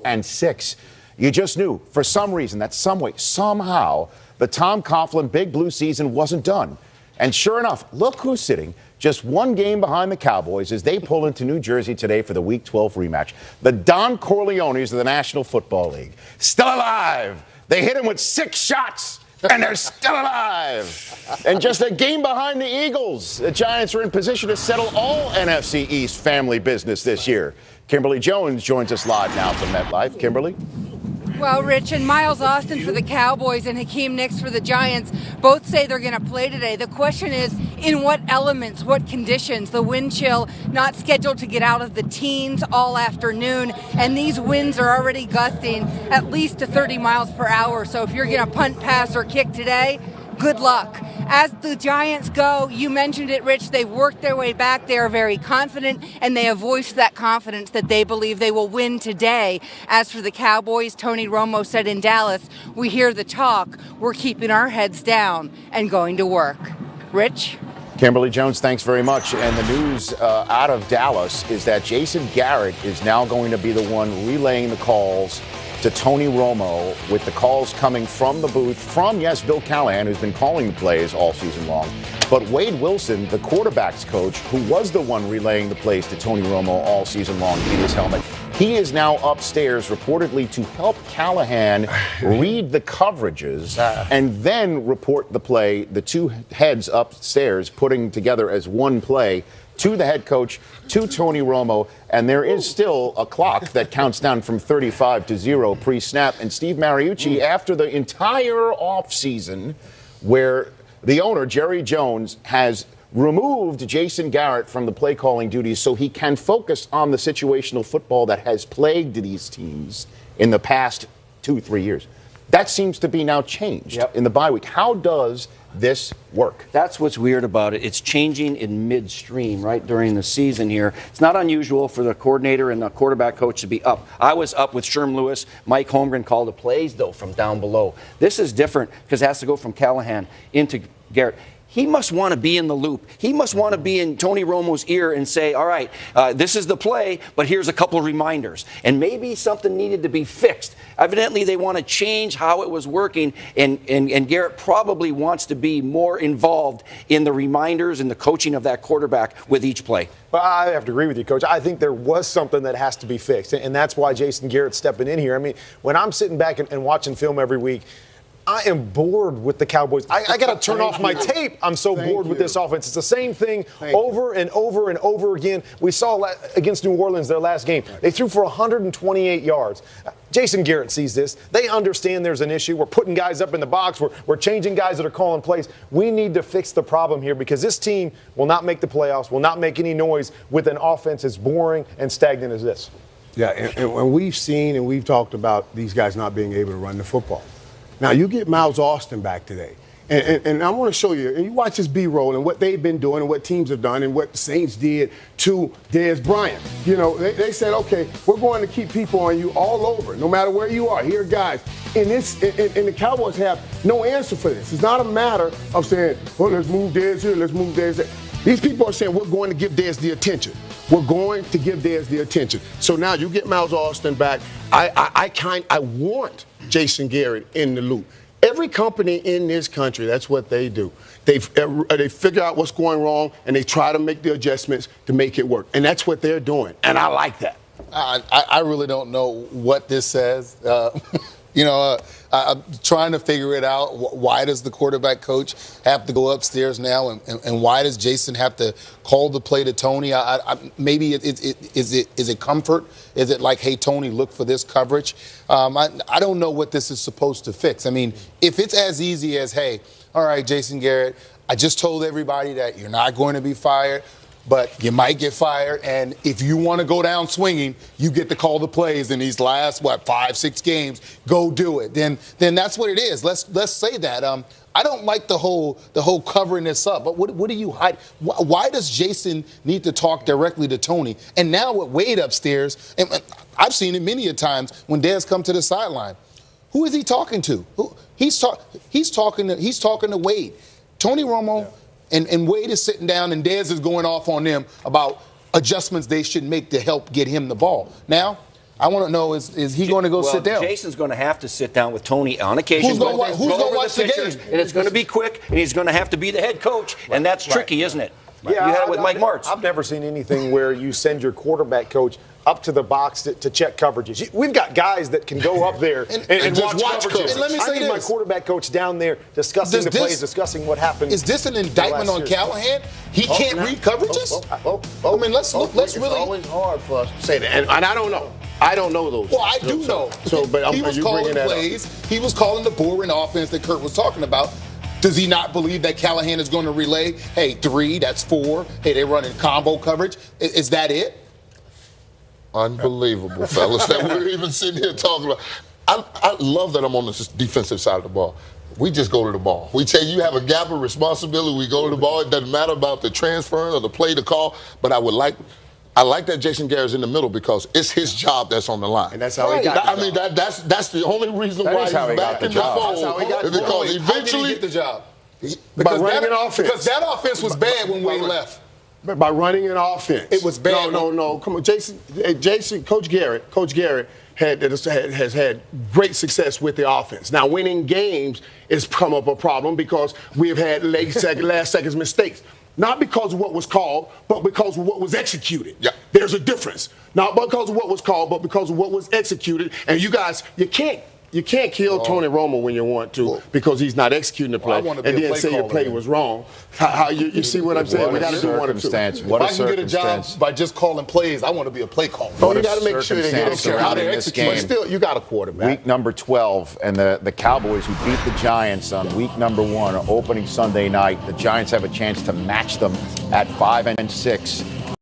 0-6. You just knew, for some reason, that some way, somehow, the Tom Coughlin Big Blue season wasn't done. And sure enough, look who's sitting just one game behind the Cowboys as they pull into New Jersey today for the Week 12 rematch. The Don Corleones of the National Football League. Still alive. They hit him with 6 shots, and they're still alive. And just a game behind the Eagles. The Giants are in position to settle all NFC East family business this year. Kimberly Jones joins us live now from MetLife. Kimberly? Well, Rich, and Miles Austin for the Cowboys and Hakeem Nicks for the Giants both say they're going to play today. The question is, in what elements, what conditions? The wind chill not scheduled to get out of the teens all afternoon, and these winds are already gusting at least to 30 miles per hour. So if you're going to punt, pass, or kick today, good luck. As the Giants go, you mentioned it, Rich, they've worked their way back. They are very confident, and they have voiced that confidence that they believe they will win today. As for the Cowboys, Tony Romo said in Dallas, we hear the talk. We're keeping our heads down and going to work. Rich? Kimberly Jones, thanks very much. And the news out of Dallas is that Jason Garrett is now going to be the one relaying the calls to Tony Romo, with the calls coming from the booth from, yes, Bill Callahan, who's been calling the plays all season long. But Wade Wilson, the quarterback's coach, who was the one relaying the plays to Tony Romo all season long in his helmet, he is now upstairs reportedly to help Callahan read the coverages and then report the play, the two heads upstairs putting together as one play, to the head coach, to Tony Romo, and there is still a clock that counts down from 35 to 0 pre-snap. And Steve Mariucci, after the entire offseason where the owner, Jerry Jones, has removed Jason Garrett from the play calling duties so he can focus on the situational football that has plagued these teams in the past 2-3 years. That seems to be now changed in the bye week. How does this work? That's what's weird about it. It's changing in midstream, right, during the season here. It's not unusual for the coordinator and the quarterback coach to be up. I was up with Sherm Lewis. Mike Holmgren called the plays, though, from down below. This is different because it has to go from Callahan into Garrett. He must want to be in the loop. He must want to be in Tony Romo's ear and say, all right, this is the play, but here's a couple of reminders. And maybe something needed to be fixed. Evidently, they want to change how it was working, and Garrett probably wants to be more involved in the reminders and the coaching of that quarterback with each play. Well, I have to agree with you, Coach. I think there was something that has to be fixed, and that's why Jason Garrett's stepping in here. I mean, when I'm sitting back and watching film every week, I am bored with the Cowboys. I got to turn off my tape. I'm so bored with this offense. It's the same thing over and over and over again. We saw against New Orleans their last game. They threw for 128 yards. Jason Garrett sees this. They understand there's an issue. We're putting guys up in the box. We're changing guys that are calling plays. We need to fix the problem here because this team will not make the playoffs, will not make any noise with an offense as boring and stagnant as this. Yeah, and we've seen and we've talked about these guys not being able to run the football. Now, you get Miles Austin back today, and I want to show you, and you watch this B-roll and what they've been doing and what teams have done and what the Saints did to Dez Bryant. You know, they said, okay, we're going to keep people on you all over, no matter where you are. Here, guys, and the Cowboys have no answer for this. It's not a matter of saying, well, let's move Dez here, let's move Dez there. These people are saying, we're going to give Dez the attention. We're going to give Dez the attention. So now you get Miles Austin back. I want Jason Garrett in the loop. Every company in this country, that's what they do. They figure out what's going wrong, and they try to make the adjustments to make it work. And that's what they're doing, and I like that. I really don't know what this says. I'm trying to figure it out. Why does the quarterback coach have to go upstairs now, and why does Jason have to call the play to Tony? Maybe is it comfort? Is it like, hey, Tony, look for this coverage? I don't know what this is supposed to fix. I mean, if it's as easy as, hey, all right, Jason Garrett, I just told everybody that you're not going to be fired, but you might get fired, and if you want to go down swinging, you get to call the plays in these last 5-6 games. Go do it. Then that's what it is. Let's say that. I don't like the whole covering this up. But what do you hide? Why does Jason need to talk directly to Tony? And now with Wade upstairs, and I've seen it many a times when Dez come to the sideline. Who is he talking to? He's talking to Wade. Tony Romo. Yeah. And Wade is sitting down, and Dez is going off on them about adjustments they should make to help get him the ball. Now, I want to know is he going to go sit down? Jason's going to have to sit down with Tony on occasion. Who's gonna watch the pictures, game? And it's going to be quick, and he's going to have to be the head coach, and that's tricky, isn't it? Yeah, you had it with Mike Martz. I've never seen anything where you send your quarterback coach up to the box to check coverages. We've got guys that can go up there and watch coverages. And let me say I need my quarterback coach down there discussing the plays, discussing what happened. Is this an indictment on Callahan? He can't read coverages? I mean, let's really. It's always hard for us to say that, and I don't know. I don't know those. Well, I do know. But he was calling plays. He was calling the boring offense that Kurt was talking about. Does he not believe that Callahan is going to relay? Hey, 3, that's 4. Hey, they're running combo coverage. Is that it? Unbelievable, fellas, that we're even sitting here talking about. I love that I'm on the defensive side of the ball. We just go to the ball. We tell you have a gap of responsibility. We go to the ball. It doesn't matter about the transfer or the play to call. But I like that Jason Garrett's in the middle because it's his job that's on the line. And that's how he got I mean, that's the only reason why he's back in the fold. Because eventually, get the job. By running an offense. Because that offense was bad when Wade left. By running an offense. It was bad. No. Come on, Jason. Coach Garrett has had great success with the offense. Now, winning games has come up a problem because we have had last second mistakes. Not because of what was called, but because of what was executed. Yeah. There's a difference. Not because of what was called, but because of what was executed. And you guys, you can't kill Tony Romo when you want to because he's not executing the play and then say your play was wrong. How you see what I'm saying? We got to do one or two. What a if I can get a job by just calling plays, I want to be a play caller. Oh, you got to make sure they get how they execute. But still, you got a quarterback. Week number 12, and the Cowboys who beat the Giants on week number 1, opening Sunday night. The Giants have a chance to match them at 5-6.